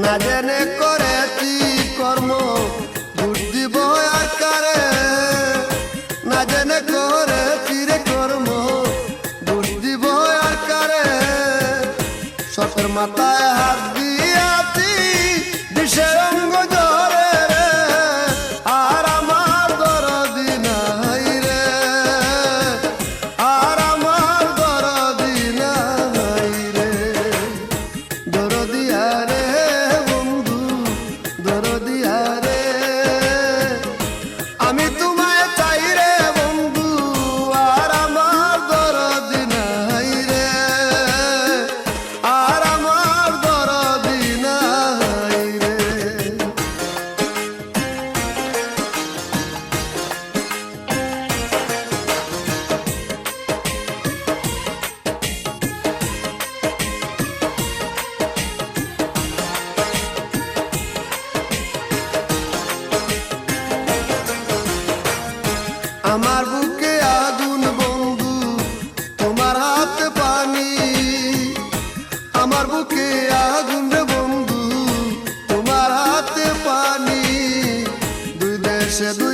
না জেনে করেছি কর্ম দোষ দিব আর কারে, না জেনে করেছি রে কর্ম দোষ দিব আর কারে। সতের মাথায় হাত দিয়াছি বিষের অঙ্গ ধরে রে, আর আমার দরদি নাই রে, আর আমার দরদি নাই রে। দরদিয়া রে বন্ধু দরদিয়া রে, আমি তোমায় চাই রে বন্ধু, আর আমার দরদি নাই রে, আর আমার দরদি নাই রে। আমার বুকে আগুন বন্ধু তোমার হাতে পানি, আমার বুকে আগুন রে বন্ধু তোমার হাতে পানি। দুই দেশে দুই